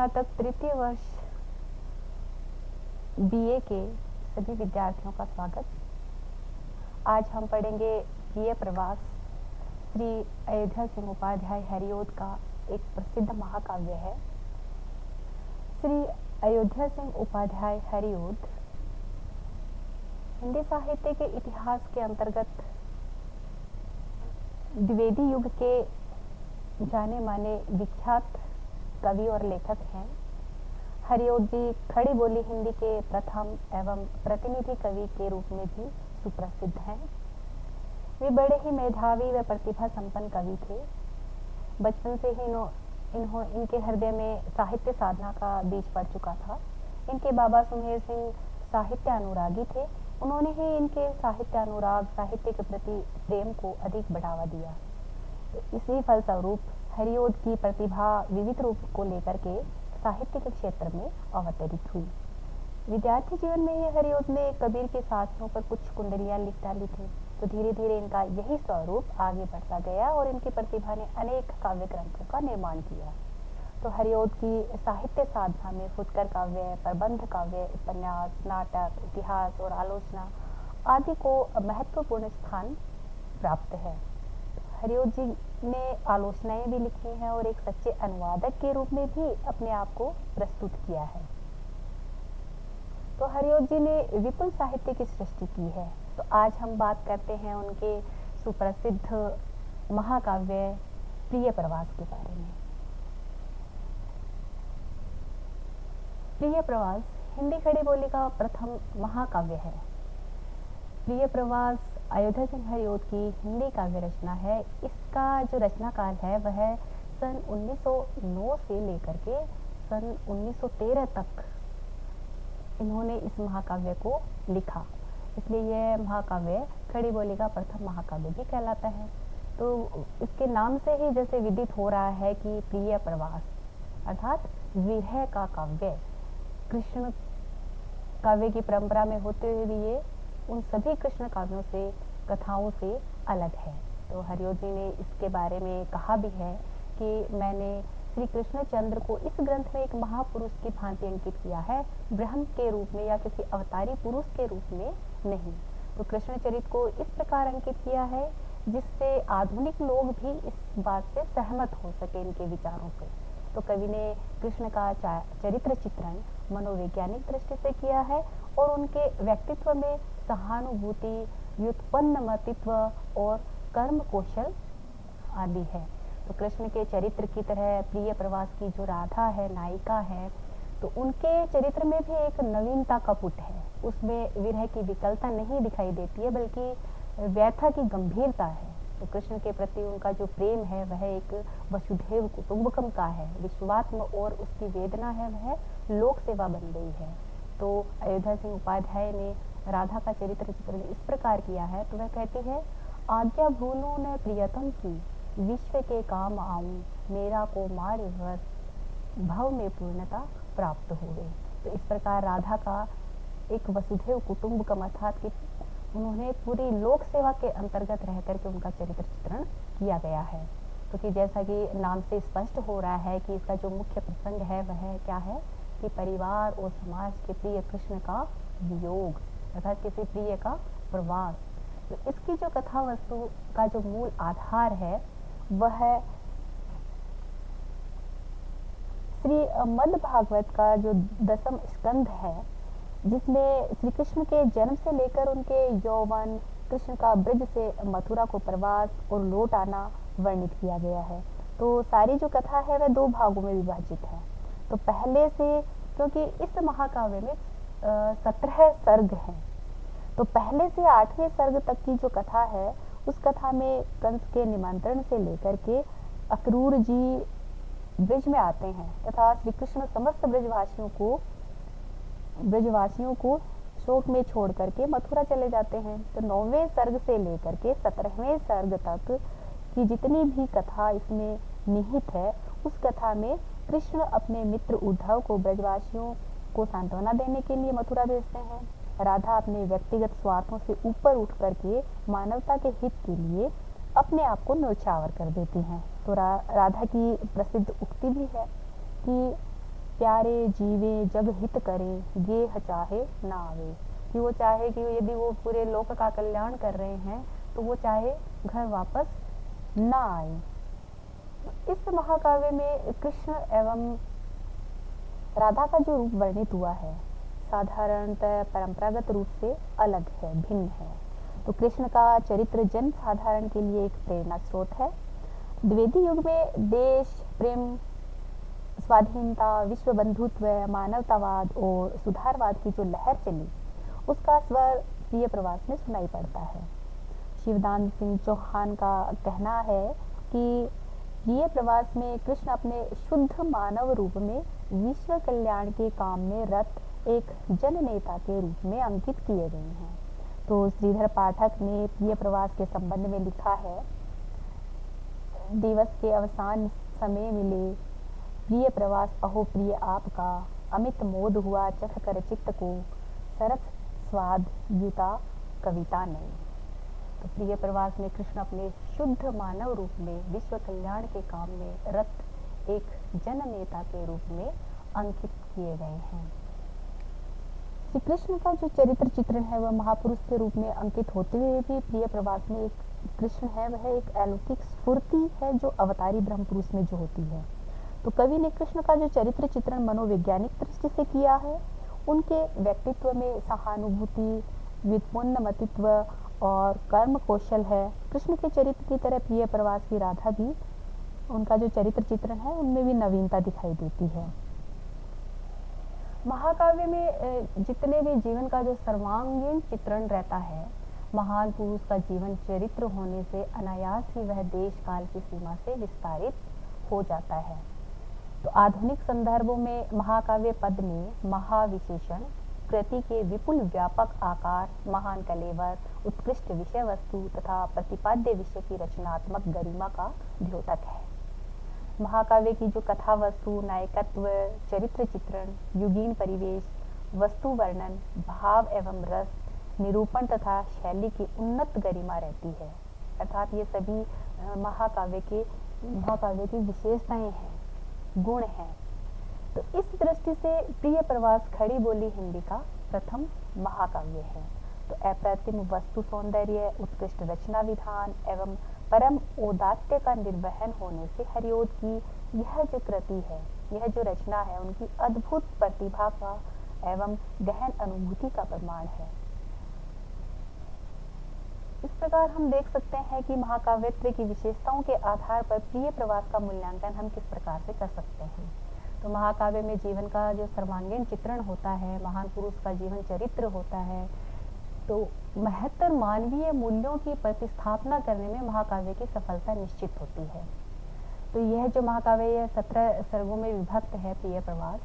स्नातक तृतीय वर्ष बीए के सभी विद्यार्थियों का स्वागत। आज हम पढ़ेंगे प्रिय प्रवास, श्री अयोध्या सिंह उपाध्याय हरिओद का एक प्रसिद्ध महाकाव्य है। श्री अयोध्या सिंह उपाध्याय हरिओद हिंदी साहित्य के इतिहास के अंतर्गत द्विवेदी युग के जाने माने विख्यात कवि और लेखक हैं। हरिओद जी खड़ी बोली हिंदी के प्रथम एवं प्रतिनिधि कवि के रूप में भी सुप्रसिद्ध हैं। वे बड़े ही मेधावी व प्रतिभा संपन्न कवि थे। बचपन से ही इनके हृदय में साहित्य साधना का बीज पड़ चुका था। इनके बाबा सुमेर सिंह साहित्य अनुरागी थे। उन्होंने ही इनके साहित्य अनुराग, साहित्य के प्रति प्रेम को अधिक बढ़ावा दिया। इसी फलस्वरूप हरिओद की प्रतिभा विविध रूप को लेकर के साहित्य के क्षेत्र में अवतरित हुई। विद्यार्थी जीवन में ही हरिओद ने कबीर के साथियों पर कुछ कुंडलियां लिख डाली थी। तो धीरे धीरे इनका यही स्वरूप आगे बढ़ता गया और इनकी प्रतिभा ने अनेक काव्य ग्रंथों का निर्माण किया। तो हरिओद की साहित्य साधना में फुटकर काव्य, प्रबंध काव्य, उपन्यास, नाटक, इतिहास और आलोचना आदि को महत्वपूर्ण स्थान प्राप्त है। हरिओद जी ने आलोचनाएं भी लिखी हैं और एक सच्चे अनुवादक के रूप में भी अपने आप को प्रस्तुत किया है। तो हरिओद जी ने विपुल साहित्य की सृष्टि की है। तो आज हम बात करते हैं उनके सुप्रसिद्ध महाकाव्य प्रिय प्रवास के बारे में। प्रिय प्रवास हिंदी खड़ी बोली का प्रथम महाकाव्य है। प्रिय प्रवास अयोध्या सिंह हरिओद की हिंदी काव्य रचना है। इसका जो रचना काल है वह सन 1909 से लेकर के सन 1913 तक इन्होंने इस महाकाव्य को लिखा। इसलिए यह महाकाव्य खड़ी बोली का प्रथम महाकाव्य भी कहलाता है। तो इसके नाम से ही जैसे विदित हो रहा है कि प्रिय प्रवास अर्थात विरह का काव्य, कृष्ण काव्य की परंपरा में होते हुए भी ये उन सभी कृष्ण काव्यों से, कथाओं से अलग है। तो हरिओद जी ने इसके बारे में कहा भी है कि मैंने श्री कृष्णचंद्र को इस ग्रंथ में एक महापुरुष की भांति अंकित किया है, ब्रह्म के रूप में या किसी अवतारी पुरुष के रूप में नहीं। तो कृष्ण चरित्र को इस प्रकार अंकित किया है जिससे आधुनिक लोग भी इस बात से सहमत हो सके इनके विचारों से। तो कवि ने कृष्ण का चरित्र चित्रण मनोवैज्ञानिक दृष्टि से किया है और उनके व्यक्तित्व में सहानुभूति, व्युत्पन्नमतित्व और कर्म कौशल आदि है। तो कृष्ण के चरित्र की तरह प्रिय प्रवास की जो राधा है, नायिका है, तो उनके चरित्र में भी एक नवीनता का पुट है। उसमें विरह की विकलता नहीं दिखाई देती है बल्कि व्यथा की गंभीरता है। तो कृष्ण के प्रति उनका जो प्रेम है वह एक वसुधैव कुटुंबकम का है। विश्वात्म और उसकी वेदना है वह लोक सेवा बन गई है। तो अयोध्या सिंह उपाध्याय ने राधा का चरित्र चित्रण इस प्रकार किया है। तो वह कहती है, आज्ञा भूलूं न प्रियतम की, विश्व के काम आऊं, मेरा को मार रस भव में पूर्णता प्राप्त हुए। तो इस प्रकार राधा का एक वसुधैव कुटुंबकम अर्थात कि उन्होंने पूरी लोक सेवा के अंतर्गत रह करके उनका चरित्र चित्रण किया गया है। तो कि जैसा कि नाम से स्पष्ट हो रहा है कि इसका जो मुख्य प्रसंग है वह क्या है कि परिवार और समाज के प्रिय कृष्ण का वियोग अर्थात किसी प्रिय का प्रवास। तो इसकी जो कथा वस्तु का जो मूल आधार है वह श्री मद्द भागवत का जो 10वां स्कंध है, जिसमें श्री कृष्ण के जन्म से लेकर उनके यौवन, कृष्ण का ब्रज से मथुरा को प्रवास और लौट आना वर्णित किया गया है। तो सारी जो कथा है वह 2 भागों में विभाजित है। तो पहले से, क्योंकि इस महाकाव्य में 17 सर्ग हैं, तो पहले से 8वें सर्ग तक की जो कथा है उस कथा में कंस के निमंत्रण से लेकर के अक्रूर जी ब्रज में आते हैं तथा श्री कृष्ण समस्त ब्रजवासियों को शोक में छोड़ करके मथुरा चले जाते हैं। तो 9वें सर्ग से लेकर के 17वें सर्ग तक की जितनी भी कथा इसमें निहित है, उस कथा में कृष्ण अपने मित्र उद्धव को ब्रजवासियों को सांत्वना देने के लिए मथुरा भेजते हैं। राधा अपने व्यक्तिगत स्वार्थों से ऊपर उठ करके मानवता के हित के लिए अपने आप को न्यौछावर कर देती हैं। तो राधा की प्रसिद्ध उक्ति भी है कि प्यारे जीवे जग हित करें, गेह चाहे ना आवे। कि वो चाहे कि यदि वो पूरे लोक का कल्याण कर रहे हैं तो वो चाहे घर वापस ना आए। इस महाकाव्य में कृष्ण एवं राधा का जो रूप वर्णित हुआ है साधारणतः परंपरागत रूप से अलग है, भिन्न है। तो कृष्ण का चरित्र जन साधारण के लिए एक प्रेरणा स्रोत है। द्विवेदी युग में देश प्रेम, स्वाधीनता, विश्व बंधुत्व, मानवतावाद और सुधारवाद की जो लहर चली उसका स्वर प्रिय प्रवास में सुनाई पड़ता है। शिवदान सिंह चौहान का कहना है कि प्रिय प्रवास में कृष्ण अपने शुद्ध मानव रूप में विश्व कल्याण के काम में रत एक जन नेता के रूप में अंकित किए गए हैं। तो श्रीधर पाठक ने प्रिय प्रवास के संबंध में लिखा है, दिवस के अवसान समय मिले प्रिय प्रवास अहो प्रिय आपका, अमित मोद हुआ चख कर चित्त को, सरस स्वाद युता कविता नहीं। तो प्रिय प्रवास में कृष्ण अपने शुद्ध मानव रूप में विश्व कल्याण के काम में रत एक जन नेता के रूप में अंकित किए गए हैं। श्री कृष्ण का जो चरित्र चित्रण है वह महापुरुष के रूप में अंकित होते हुए भी प्रिय प्रवास में एक कृष्ण है वह एक अलौकिक स्फूर्ति है जो अवतारी ब्रह्म पुरुष में जो होती है। तो कवि ने कृष्ण का जो चरित्र चित्रण मनोवैज्ञानिक दृष्टि से किया है, उनके व्यक्तित्व में सहानुभूति, व्युत्पन्नमतित्व और कर्म कौशल है। कृष्ण के चरित्र की तरह प्रिय प्रवास की राधा भी, उनका जो चरित्र चित्रण है उनमें भी नवीनता दिखाई देती है। महाकाव्य में जितने भी जीवन का जो सर्वांगीण चित्रण रहता है, महान पुरुष का जीवन चरित्र होने से अनायास ही वह देश काल की सीमा से विस्तारित हो जाता है। तो आधुनिक संदर्भों में महाकाव्य पद में महाविशेषण, कृति के विपुल व्यापक आकार, महान कलेवर, उत्कृष्ट विषय वस्तु तथा प्रतिपाद्य विषय की रचनात्मक गरिमा का द्योतक है। महाकाव्य की जो कथा वस्तु, नायकत्व, चरित्र चित्रण, युगीन परिवेश, वस्तु वर्णन, भाव एवं रस, निरूपण तथा शैली की उन्नत गरिमा रहती है। अर्थात ये सभी महाकाव्य की विशेषताएं हैं, गुण हैं। तो इस दृष्टि से प्रिय प्रवास खड़ी बोली हिंदी का प्रथम महाकाव्य है। तो अप्रतिम वस्तु सौंदर्य, उत्कृष्ट रचना विधान एवं परम औदात्य का निर्वहन होने से हरिओद की यह जो कृति है, यह जो रचना है, उनकी अद्भुत प्रतिभा का एवं गहन अनुभूति का प्रमाण है। इस प्रकार हम देख सकते हैं कि महाकाव्यत्व की विशेषताओं के आधार पर प्रिय प्रवास का मूल्यांकन हम किस प्रकार से कर सकते हैं। तो महाकाव्य में जीवन का जो सर्वांगीण चित्रण होता है, महान पुरुष का जीवन चरित्र होता है, तो महत्तर मानवीय मूल्यों की प्रतिस्थापना करने में महाकाव्य की सफलता निश्चित होती है। तो यह जो महाकाव्य 17 सर्गों में विभक्त है प्रिय प्रवास,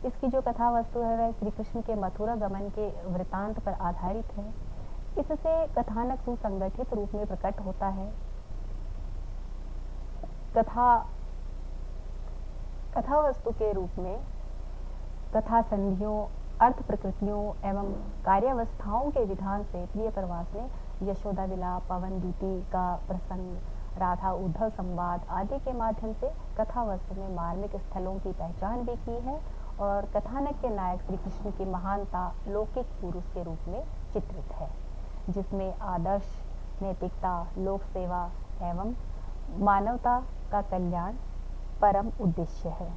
इसकी जो कथा वस्तु है वह श्री कृष्ण के मथुरा गमन के वृतांत पर आधारित है। इससे कथानक सुसंगठित रूप में प्रकट होता है। कथा वस्तु के रूप में कथा संधियों, अर्थ प्रकृतियों एवं कार्यावस्थाओं के विधान से प्रिय प्रवास ने यशोदा विलाप, पवन द्युति का प्रसंग, राधा उद्धव संवाद आदि के माध्यम से कथा वस्तु में मार्मिक स्थलों की पहचान भी की है और कथानक के नायक श्री कृष्ण की महानता लौकिक पुरुष के रूप में चित्रित है, जिसमें आदर्श, नैतिकता, लोक सेवा एवं मानवता का कल्याण परम उद्देश्य है।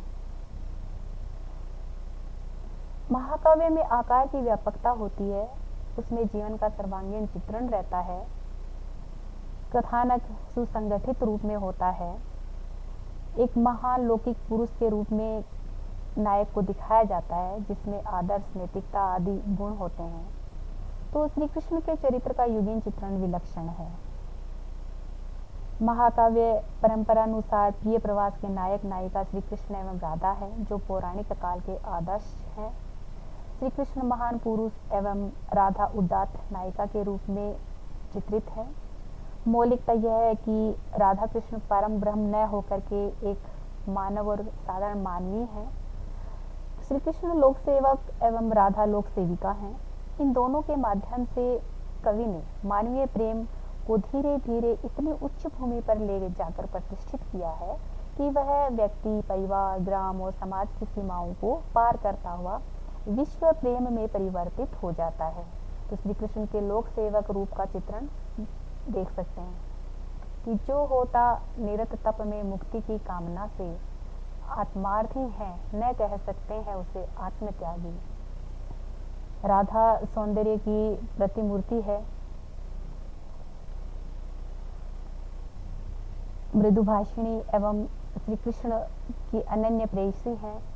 महाकाव्य में आकार की व्यापकता होती है, उसमें जीवन का सर्वांगीण चित्रण रहता है, कथानक सुसंगठित रूप में होता है, एक महान लौकिक पुरुष के रूप में नायक को दिखाया जाता है जिसमें आदर्श, नैतिकता आदि गुण होते हैं। तो श्री कृष्ण के चरित्र का युगीन चित्रण विलक्षण है। महाकाव्य परंपरानुसार प्रिय प्रवास के नायक नायिका श्री कृष्ण एवं राधा हैं, जो पौराणिक काल के आदर्श हैं। श्री कृष्ण महान पुरुष एवं राधा उदात्त नायिका के रूप में चित्रित है। मौलिकता यह है कि राधा कृष्ण परम ब्रह्म न होकर के एक मानव और साधारण मानवी हैं। श्री कृष्ण लोक सेवक एवं राधा लोक सेविका हैं। इन दोनों के माध्यम से कवि ने मानवीय प्रेम को धीरे धीरे इतनी उच्च भूमि पर ले जाकर प्रतिष्ठित किया है कि वह व्यक्ति, परिवार, ग्राम और समाज की सीमाओं को पार करता हुआ विश्व प्रेम में परिवर्तित हो जाता है। तो श्री कृष्ण के लोक सेवक रूप का चित्रण देख सकते हैं कि जो होता निरत तप में मुक्ति की कामना से आत्मार्थी है, न कह सकते हैं उसे आत्मत्यागी। राधा सौंदर्य की प्रतिमूर्ति है, मृदुभाषिणी एवं श्री कृष्ण की अनन्य प्रेयसी है।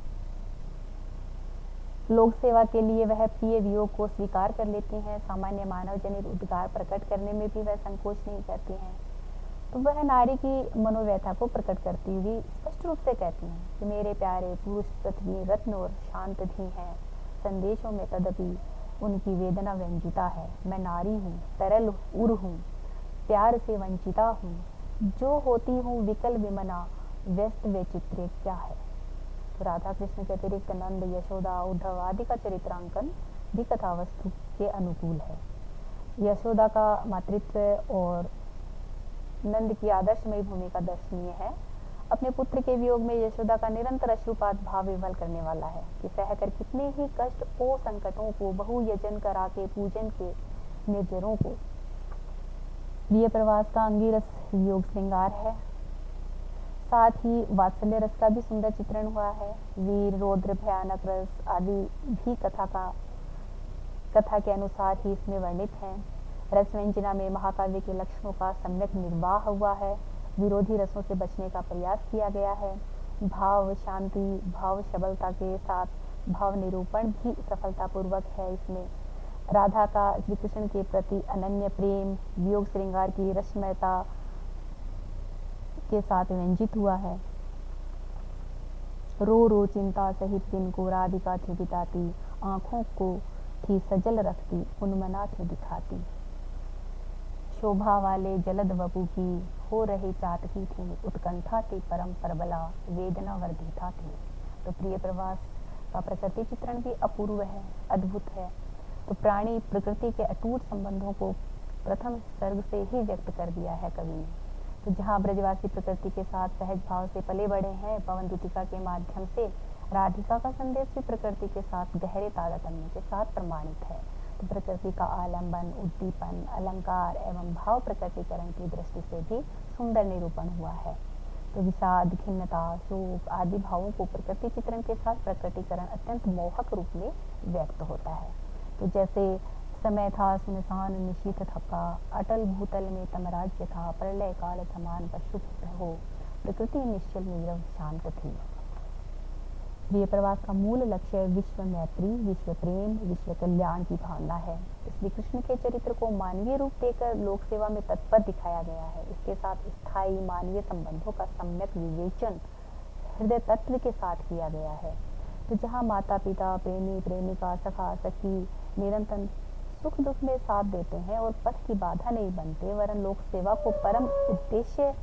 लोक सेवा के लिए वह प्रिय वियोग को स्वीकार कर लेती हैं। सामान्य मानव जनित उद्गार प्रकट करने में भी वह संकोच नहीं करती हैं। तो वह नारी की मनोव्यथा को प्रकट करती हुई स्पष्ट रूप से कहती हैं कि मेरे प्यारे पुरुष पृथ्वी रत्न और शांत भी हैं, संदेशों में तदपि उनकी वेदना व्यंजिता है। मैं नारी हूँ, तरल उर हूँ, प्यार से वंचिता हूँ, जो होती हूँ विकल विमना, व्यस्त वैचित्र्य क्या है। तो राधा कृष्ण के अतिरिक्त नंद, यशोदा, उद्धव आदि का चरित्रांकन भी कथा वस्तु के अनुकूल है। यशोदा का मातृत्व और नंद की आदर्शमयी भूमिका दर्शनीय है। अपने पुत्र के वियोग में यशोदा का निरंतर अश्रुपात भाव विवल करने वाला है कि सहकर कितने ही कष्ट और संकटों को बहु यजन करा के पूजन के निर्जरों को। प्रिय प्रवास का अंगिरस वियोग श्रृंगार है। साथ ही वात्सल्य रस का भी सुंदर चित्रण हुआ है। वीर, रौद्र, भयानक रस आदि भी कथा के अनुसार ही इसमें वर्णित हैं। रस व्यंजना में महाकाव्य के लक्षणों का सम्यक निर्वाह हुआ है। विरोधी रसों से बचने का प्रयास किया गया है। भाव शांति, भाव सबलता के साथ भाव निरूपण भी सफलतापूर्वक है। इसमें राधा का श्री कृष्ण के प्रति अनन्य प्रेम वियोग श्रृंगार की रसमयता के साथ व्यंजित हुआ है। रो रो चिंता सहित दिन को राधिका थी बिताती, आंखों को थी सजल रखती, उन्मना थी दिखाती। शोभा वाले जलद वपु की हो रही चाटकी थी, उत्कंठा थी परम प्रबला, वेदना वर्धिता थी। तो प्रिय प्रवास का प्रकृति चित्रण भी अपूर्व है, अद्भुत है। तो प्राणी प्रकृति के अटूट संबंधों को प्रथम सर्ग से ही व्यक्त कर दिया है कवि ने। तो जहाँ ब्रजवासी प्रकृति के साथ सहज भाव से पले बढ़े हैं, पवन दूतिका के माध्यम से राधिका का संदेश भी प्रकृति के साथ गहरे तारतम्य के साथ प्रमाणित है। तो प्रकृति का आलंबन, उद्दीपन, अलंकार एवं भाव प्रकटीकरण की दृष्टि से भी सुंदर निरूपण हुआ है। तो विषाद, खिन्नता, शोक आदि भावों को प्रकृति चित्रण के साथ प्रकटीकरण अत्यंत मोहक रूप में व्यक्त होता है। तो जैसे समय था सुनसान निशीथ थका, अटल भूतल में तम राज्य था, प्रलय काल समान पशु हो, प्रकृति निश्चल नीरव शांत थी। प्रिय प्रवास का मूल लक्ष्य विश्व मैत्री, विश्व प्रेम, विश्व कल्याण की भावना है। श्री कृष्ण के चरित्र को मानवीय रूप देकर लोक सेवा में तत्पर दिखाया गया है। इसके साथ स्थायी मानवीय संबंधों का सम्यक विवेचन हृदय तत्व के साथ किया गया है। तो जहाँ माता पिता, प्रेमी प्रेमिका, सखा सखी निरंतर सुख दुख में साथ देते हैं और पथ की बाधा नहीं बनते, वरन लोक सेवा को परम उद्देश्य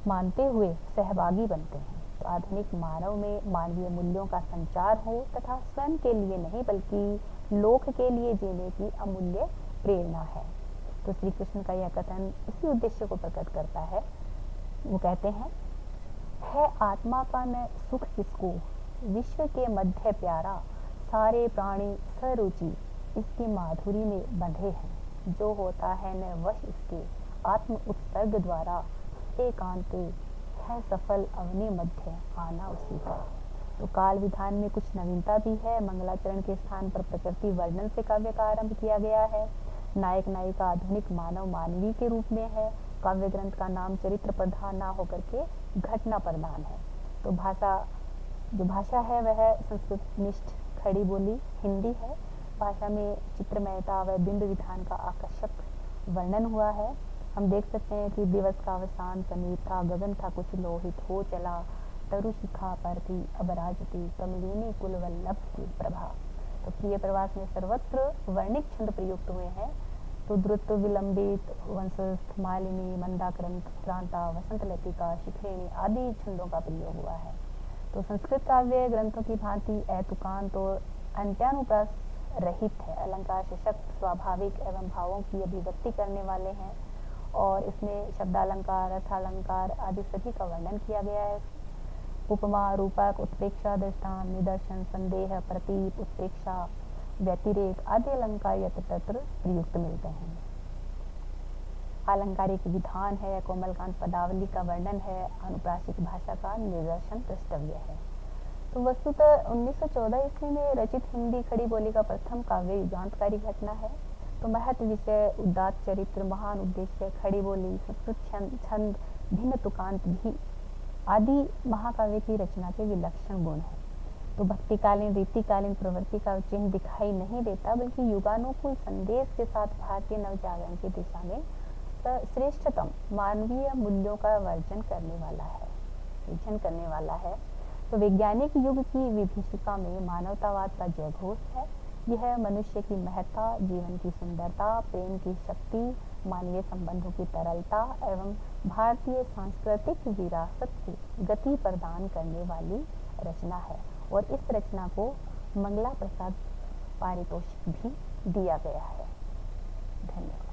मानते हुए सहभागी बनते हैं। तो आधुनिक मानव में मानवीय मूल्यों का संचार हो तथा स्वयं के लिए नहीं बल्कि लोक के लिए जीने की अमूल्य प्रेरणा है। तो श्री कृष्ण का यह कथन इसी उद्देश्य को प्रकट करता है। वो कहते हैं, है आत्मा का न सुख किसको, विश्व के मध्य प्यारा, सारे प्राणी सरुचि इसकी माधुरी में बंधे हैं, जो होता है न वश इसके, आत्म उत्सर्ग द्वारा एकांते है सफल अवनि मध्य आना उसी का। तो काल विधान में कुछ नवीनता भी है। मंगलाचरण के स्थान पर प्रकृति वर्णन से काव्य का आरंभ किया गया है। नायक नायिका आधुनिक मानव मानवी के रूप में है। काव्य ग्रंथ का नाम चरित्र प्रधान ना होकर के घटना प्रधान है। तो भाषा है वह संस्कृत निष्ठ खड़ी बोली हिंदी है। भाषा में चित्रमयता व बिंब विधान का आकर्षक वर्णन हुआ है। हम देख सकते हैं कि दिवस का अवसान समीप था, गगन था कुछ लोहित हो चला, तरु शिखा पर थी अब राजती, कमलिनी कुल वल्लभ की प्रभा। तो प्रिय प्रवास में सर्वत्र वर्णिक छंद प्रयुक्त हुए हैं। तो द्रुत, विलंबित, वंशस्थ, मालिनी, मंदाक्रंथ, क्रांता, वसंत लतिका, शिखरिणी आदि छंदों का प्रयोग हुआ है। तो संस्कृत काव्य ग्रंथों की भांति ऐतुकांत और अंत्यानुप्रास रहित है। अलंकार सशक्त, स्वाभाविक एवं भावों की अभिव्यक्ति करने वाले हैं और इसमें शब्दालंकार, अर्थालंकार आदि सभी का वर्णन किया गया है। उपमा, रूपक, उत्प्रेक्षा, दृष्टांत, निदर्शन, संदेह, प्रतीप, उत्प्रेक्षा, व्यतिरेक आदि अलंकार यत्र तत्र प्रयुक्त मिलते हैं। अलंकारिक विधान है, कोमलकांत पदावली का वर्णन है, अनुप्रासिक भाषा का निदर्शन द्रष्टव्य है। तो वस्तुतः 1914 ईस्वी में रचित हिंदी खड़ी बोली का प्रथम काव्य युगांतकारी घटना है। तो महत्व विषय, उदात्त चरित्र, महान उद्देश्य, खड़ी बोली, संस्कृत छंद, भिन्न तुकांत भी आदि महाकाव्य की रचना के विलक्षण गुण हैं। तो भक्तिकालीन रीतिकालीन प्रवृत्ति का चिन्ह दिखाई नहीं देता, बल्कि युगानुकूल संदेश के साथ भारतीय नवजागरण की दिशा में श्रेष्ठतम मानवीय मूल्यों का वर्जन करने वाला है। तो वैज्ञानिक युग की विभीषिका में मानवतावाद का जयघोष है। यह मनुष्य की महत्ता, जीवन की सुंदरता, प्रेम की शक्ति, मानवीय संबंधों की तरलता एवं भारतीय सांस्कृतिक विरासत की गति प्रदान करने वाली रचना है। और इस रचना को मंगला प्रसाद पारितोषिक भी दिया गया है। धन्यवाद।